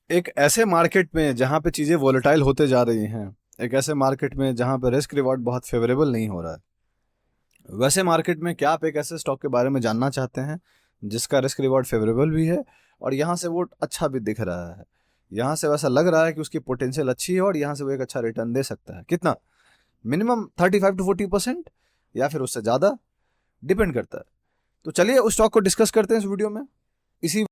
एक ऐसे मार्केट में जहाँ पे चीज़ें वोलेटाइल होते जा रही हैं, एक ऐसे मार्केट में जहाँ पे रिस्क रिवॉर्ड बहुत फेवरेबल नहीं हो रहा है, वैसे मार्केट में क्या आप एक ऐसे स्टॉक के बारे में जानना चाहते हैं जिसका रिस्क रिवॉर्ड फेवरेबल भी है और यहाँ से वो अच्छा भी दिख रहा है, यहाँ से वैसा लग रहा है कि उसकी पोटेंशियल अच्छी है और यहाँ से वो एक अच्छा रिटर्न दे सकता है। कितना? मिनिमम 35 to 40% या फिर उससे ज़्यादा, डिपेंड करता है। तो चलिए उस स्टॉक को डिस्कस करते हैं इस वीडियो में। इसी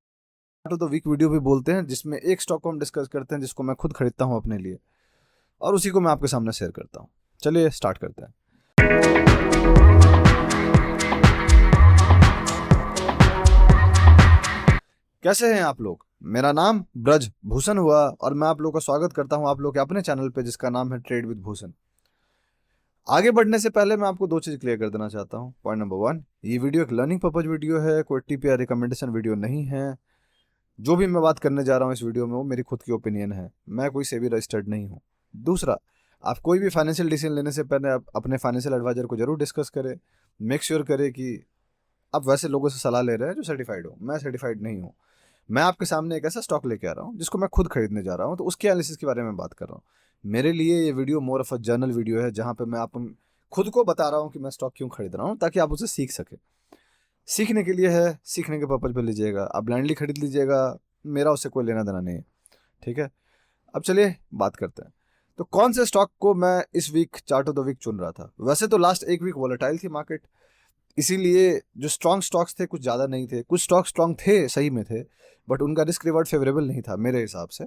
तो वीक वीडियो भी बोलते हैं, जिसमें एक स्टॉक को हम डिस्कस करते हैं जिसको मैं खुद खरीदता हूं अपने लिए और उसी को मैं आपके सामने शेयर करता हूं। चलिए स्टार्ट करते हैं। कैसे हैं आप लोग? मेरा नाम ब्रज भूषण हुआ और मैं आप लोग का स्वागत करता हूं आप लोग के अपने चैनल पे जिसका नाम है ट्रेड विद भूषण। आगे बढ़ने से पहले मैं आपको दो चीज़ क्लियर कर देना चाहता हूं। पॉइंट नंबर 1, ये वीडियो एक लर्निंग पर्पज वीडियो है, कोई टिप या रिकमेंडेशन वीडियो नहीं है। जो भी मैं बात करने जा रहा हूँ इस वीडियो में वो मेरी खुद की ओपिनियन है, मैं कोई सेबी रजिस्टर्ड नहीं हूँ। दूसरा, आप कोई भी फाइनेंशियल डिसीजन लेने से पहले आप अपने फाइनेंशियल एडवाइजर को जरूर डिस्कस करें। मेक श्योर करें कि आप वैसे लोगों से सलाह ले रहे हैं जो सर्टिफाइड हो। मैं सर्टिफाइड नहीं हूँ। मैं आपके सामने एक ऐसा स्टॉक लेके आ रहा हूँ जिसको मैं खुद खरीदने जा रहा हूँ, तो उसके एनालिसिस के बारे में बात कर रहा हूँ। मेरे लिए ये video more of a journal video है जहाँ पे मैं आप खुद को बता रहा हूँ कि मैं स्टॉक क्यों खरीद रहा हूँ, ताकि आप उसे सीख सकें। सीखने के लिए है, सीखने के पर्पज पे लीजिएगा, आप ब्लाइंडली खरीद लीजिएगा, मेरा उससे कोई लेना देना नहीं है। ठीक है, अब चलिए बात करते हैं। तो कौन से स्टॉक को मैं इस week chart of the week चुन रहा था? वैसे तो लास्ट एक वीक वोलेटाइल थी मार्केट, इसीलिए जो स्ट्रॉन्ग स्टॉक्स थे कुछ ज़्यादा नहीं थे। कुछ स्टॉक स्ट्रॉन्ग थे, सही में थे, बट उनका रिस्क रिवॉर्ड फेवरेबल नहीं था मेरे हिसाब से।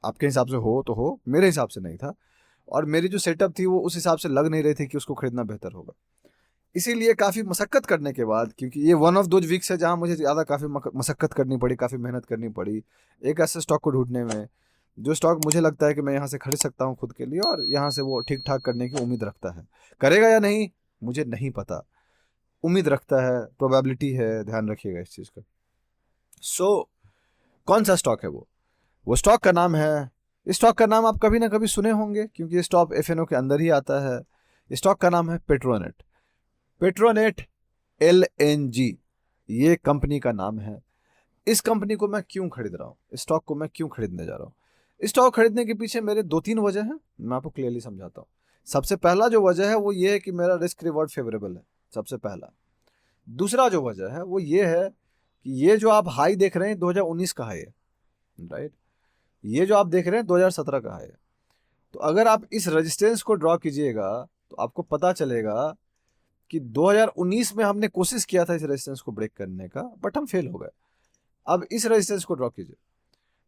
आपके हिसाब से हो तो हो, मेरे हिसाब से नहीं था। और मेरी जो सेटअप थी वो उस हिसाब से लग नहीं रही थी कि उसको खरीदना बेहतर होगा। इसीलिए काफ़ी मशक्कत करने के बाद, क्योंकि ये वन ऑफ दोज वीक्स है जहाँ मुझे ज़्यादा काफ़ी मशक्कत करनी पड़ी, काफ़ी मेहनत करनी पड़ी एक ऐसे स्टॉक को ढूंढने में जो स्टॉक मुझे लगता है कि मैं यहाँ से खरीद सकता हूँ खुद के लिए और यहाँ से वो ठीक ठाक करने की उम्मीद रखता है। करेगा या नहीं मुझे नहीं पता, उम्मीद रखता है, प्रोबेबिलिटी है, ध्यान रखिएगा इस चीज़ का। सो कौन सा स्टॉक है वो स्टॉक का नाम है, इस स्टॉक का नाम आप कभी ना कभी सुने होंगे क्योंकि ये स्टॉक एफएनओ के अंदर ही आता है। इस स्टॉक का नाम है पेट्रोनेट। पेट्रोनेट LNG, ये कंपनी का नाम है। इस कंपनी को मैं क्यों खरीद रहा हूँ, इस स्टॉक को मैं क्यों खरीदने जा रहा हूँ? इस स्टॉक खरीदने के पीछे मेरे दो तीन वजह हैं, मैं आपको क्लियरली समझाता हूँ। सबसे पहला जो वजह है वो ये है कि मेरा रिस्क रिवॉर्ड फेवरेबल है, सबसे पहला। दूसरा जो वजह है वो ये है कि ये जो आप हाई देख रहे हैं 2019 का हाई है, राइट? ये जो आप देख रहे हैं 2017 का हाई है। तो अगर आप इस रेजिस्टेंस को ड्रॉ कीजिएगा तो आपको पता चलेगा कि 2019 में हमने कोशिश किया था इस रेजिस्टेंस को ब्रेक करने का, बट हम फेल हो गए। अब इस रेजिस्टेंस को ड्रॉ कीजिए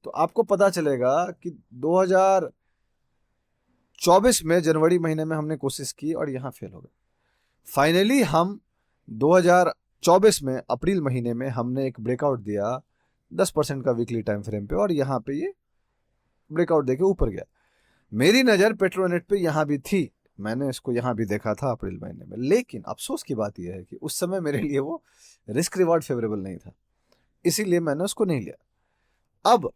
तो आपको पता चलेगा कि 2024 में जनवरी महीने में हमने कोशिश की और यहाँ फेल हो गए। फाइनली हम 2024 में अप्रैल महीने में हमने एक ब्रेकआउट दिया 10% का वीकली टाइम फ्रेम पे और यहाँ पे ये ब्रेकआउट देके ऊपर गया। मेरी नज़र पेट्रोनेट पे यहाँ भी थी, मैंने इसको यहाँ भी देखा था अप्रैल महीने में, लेकिन अफसोस की बात यह है कि उस समय मेरे लिए वो रिस्क रिवॉर्ड फेवरेबल नहीं था, इसीलिए मैंने उसको नहीं लिया। अब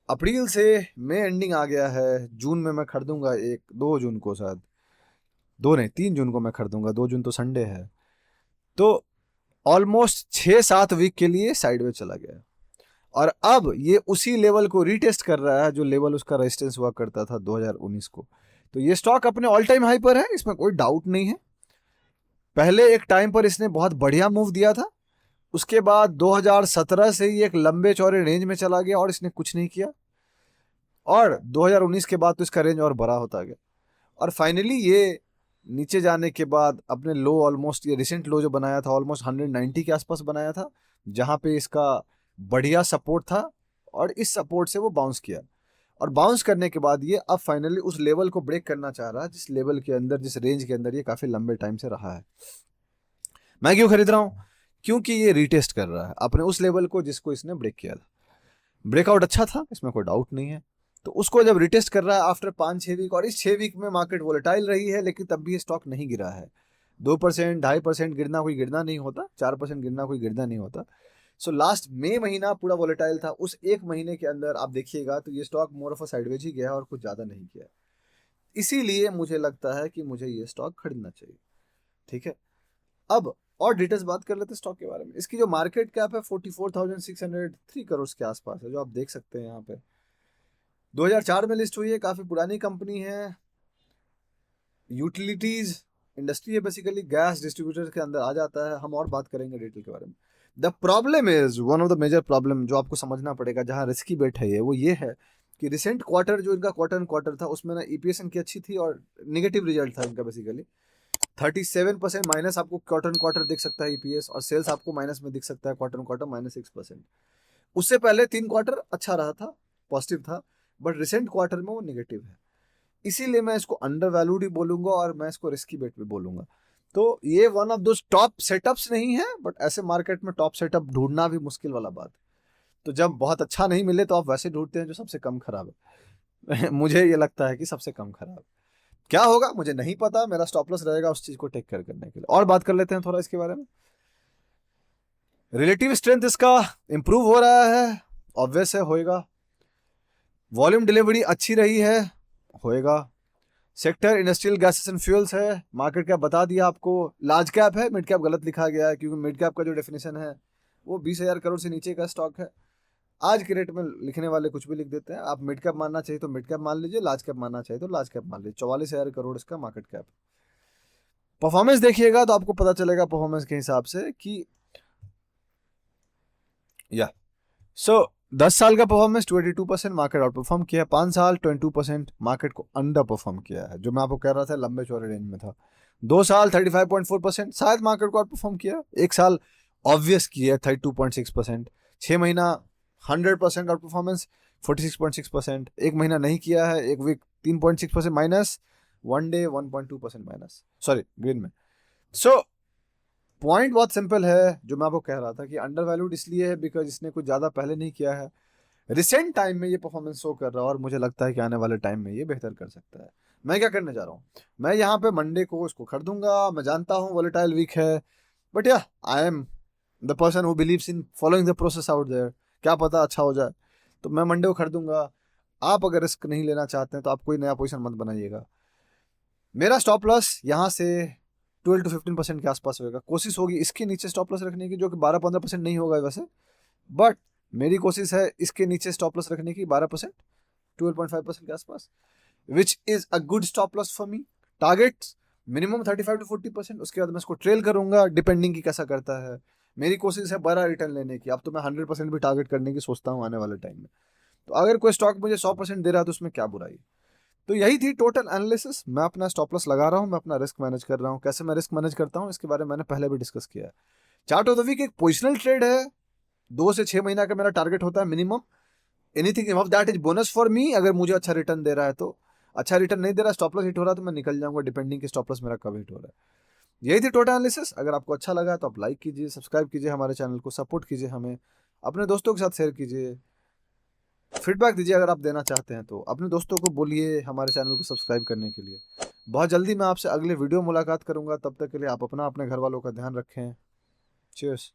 अप्रैल से मई एंडिंग आ गया है, जून में मैं खरीदूंगा, 2 जून को शायद, 3 जून को मैं खरीदूंगा, 2 जून तो संडे है। तो ऑलमोस्ट 6-7 वीक के लिए साइडवेज चला गया और अब ये उसी लेवल को रीटेस्ट कर रहा है जो लेवल उसका रेजिस्टेंस हुआ करता था 2019 को। तो ये स्टॉक अपने ऑल टाइम हाई पर है, इसमें कोई डाउट नहीं है। पहले एक टाइम पर इसने बहुत बढ़िया मूव दिया था, उसके बाद 2017 से ही एक लंबे चौड़े रेंज में चला गया और इसने कुछ नहीं किया, और 2019 के बाद तो इसका रेंज और बड़ा होता गया और फाइनली ये नीचे जाने के बाद अपने लो, ऑलमोस्ट ये रिसेंट लो जो बनाया था ऑलमोस्ट 190 के आसपास बनाया था, जहाँ पे इसका बढ़िया सपोर्ट था और इस सपोर्ट से वो बाउंस किया और बाउंस करने के बाद ये अब फाइनली उस लेवल को ब्रेक करना चाह रहा है जिस लेवल के अंदर, जिस रेंज के अंदर ये काफ़ी लंबे टाइम से रहा है। मैं क्यों खरीद रहा हूँ? क्योंकि ये रीटेस्ट कर रहा है अपने उस लेवल को जिसको इसने ब्रेक किया था। ब्रेकआउट अच्छा था, इसमें कोई डाउट नहीं है। तो उसको जब रिटेस्ट कर रहा है आफ्टर 5-6 वीक, और इस 6 वीक में मार्केट वोलेटाइल रही है लेकिन तब भी ये स्टॉक नहीं गिरा है। 2%, 2.5% गिरना कोई गिरना नहीं होता, 4% गिरना कोई गिरना नहीं होता। सो लास्ट मई महीना पूरा वोलेटाइल था, उस एक महीने के अंदर आप देखिएगा तो ये stock more of a sideways ही गया और कुछ ज़्यादा नहीं किया। इसीलिए मुझे लगता है कि मुझे ये स्टॉक खरीदना चाहिए। ठीक है, अब और डिटेल्स बात कर लेते हैं स्टॉक के बारे में। इसकी जो मार्केट कैप है 44,603 करोड़ के आसपास है, जो आप देख सकते हैं यहाँ पे। 2004 में लिस्ट हुई है, काफी पुरानी कंपनी है, यूटिलिटीज इंडस्ट्री है, बेसिकली गैस डिस्ट्रीब्यूटर के अंदर आ जाता है। हम और बात करेंगे डिटेल के बारे में। The problem is, one of the major problem जो आपको समझना पड़ेगा, जहां रिस्की बेट है ये, वो ये है कि रिसेंट क्वार्टर जो इनका क्वार्टर एंड क्वार्टर था, उसमें ना ईपीएस इनकी अच्छी थी और निगेटिव रिजल्ट था इनका। बेसिकली 37% माइनस आपको क्वार्टर एंड क्वार्टर दिख सकता है ईपीएस, और सेल्स आपको माइनस में दिख सकता है क्वार्टर एंड क्वार्टर -6%। उससे पहले 3 क्वार्टर अच्छा रहा था, पॉजिटिव था, बट रिसेंट क्वार्टर में वो निगेटिव है। इसीलिए मैं इसको अंडर वैल्यूड ही बोलूंगा और मैं इसको रिस्की बेट भी बोलूंगा। तो ये one of those top setups नहीं है, बट ऐसे मार्केट में टॉप सेटअप ढूंढना भी मुश्किल वाला बात है। तो जब बहुत अच्छा नहीं मिले तो आप वैसे ढूंढते हैं जो सबसे कम खराब है। मुझे ये लगता है कि सबसे कम खराब। क्या होगा मुझे नहीं पता, मेरा स्टॉप लॉस रहेगा उस चीज को टेक केयर करने के लिए। और बात कर लेते हैं थोड़ा इसके बारे में। रिलेटिव स्ट्रेंथ इसका इंप्रूव हो रहा है, ऑब्वियस है, होएगा। वॉल्यूम डिलीवरी अच्छी रही है, होएगा। Sector industrial gases and fuels है, मार्केट कैप बता दिया आपको। लार्ज कैप है, मिड कैप गलत लिखा गया है, क्योंकि मिड कैप का जो डेफिनेशन है वो 20,000 करोड़ से नीचे का स्टॉक है। आज के रेट में लिखने वाले कुछ भी लिख देते हैं। आप मिड कैप मानना चाहिए तो मिड कैप मान लीजिए, लार्ज कैप मानना चाहिए तो लार्ज कैप मान लीजिए। 44,000 करोड़ इसका मार्केट कैप। परफॉर्मेंस देखिएगा तो आपको पता चलेगा परफॉर्मेंस के हिसाब से कि या 10 साल का परफॉर्मेंस 22% मार्केट आउट परफॉर्म किया, 5 साल 22% मार्केट को अंडर परफॉर्म किया है, जो मैं आपको कह रहा था लंबे चौड़े रेंज में था। 2 साल 35.4% शायद मार्केट को आउट परफॉर्म किया। 1 साल ऑब्वियस किया 32.6%। 6 महीना 100% आउट परफॉर्मेंस 46.6%। 1 महीना नहीं किया है, 1 week 3.6% minus, 1 day 1.2% minus, sorry green में। सो पॉइंट बहुत सिंपल है, जो मैं आपको कह रहा था कि अंडर वैल्यूड इसलिए है बिकॉज इसने कुछ ज़्यादा पहले नहीं किया है। रिसेंट टाइम में ये परफॉर्मेंस शो कर रहा है और मुझे लगता है कि आने वाले टाइम में ये बेहतर कर सकता है। मैं क्या करने जा रहा हूँ, मैं यहाँ पे मंडे को इसको खरीदूंगा। मैं जानता हूँ वोलेटाइल वीक है, बट या I am the person who believes in following the process out there. क्या पता अच्छा हो जाए, तो मैं मंडे को खरीदूंगा। आप अगर रिस्क नहीं लेना चाहते हैं तो आप कोई नया पोजिशन मत बनाइएगा। मेरा स्टॉप लॉस यहाँ से 12 to 15% के आसपास होगा। कोशिश होगी इसके नीचे स्टॉप लॉस रखने की, जो कि 12-15% नहीं होगा वैसे, बट मेरी कोशिश है इसके नीचे स्टॉप लॉस रखने की 12%, 12.5% के आसपास, which is a good stop loss for me. Target minimum 35 to 40%। उसके बाद मैं इसको ट्रेल करूंगा, डिपेंडिंग की कैसा करता है। मेरी कोशिश है बड़ा रिटर्न लेने की। अब तो मैं 100% भी टारगेट करने की सोचता हूँ आने वाले टाइम में। तो अगर कोई स्टॉक मुझे 100% दे रहा है तो उसमें क्या बुराई। तो यही थी टोटल एनालिसिस। मैं अपना स्टॉप लॉस लगा रहा हूँ, मैं अपना रिस्क मैनेज कर रहा हूँ। कैसे मैं रिस्क मैनेज करता हूँ इसके बारे में मैंने पहले भी डिस्कस किया है। चार्ट ऑफ द वीक एक पोजिशनल ट्रेड है, 2 से 6 महीना का मेरा टारगेट होता है minimum. Anything above that is bonus for me. अगर मुझे अच्छा रिटर्न दे रहा है तो, अच्छा रिटर्न नहीं दे रहा, स्टॉप लॉस हिट हो रहा है तो मैं निकल जाऊंगा, डिपेंडिंग कि स्टॉप लॉस मेरा कब हिट हो रहा है। यही थी टोटल एनालिसिस। अगर आपको अच्छा लगा तो आप लाइक कीजिए, सब्सक्राइब कीजिए हमारे चैनल को, सपोर्ट कीजिए हमें, अपने दोस्तों के साथ शेयर कीजिए, फीडबैक दीजिए। अगर आप देना चाहते हैं तो अपने दोस्तों को बोलिए हमारे चैनल को सब्सक्राइब करने के लिए। बहुत जल्दी मैं आपसे अगले वीडियो मुलाकात करूंगा। तब तक के लिए आप अपना अपने घर वालों का ध्यान रखें। चीयर्स।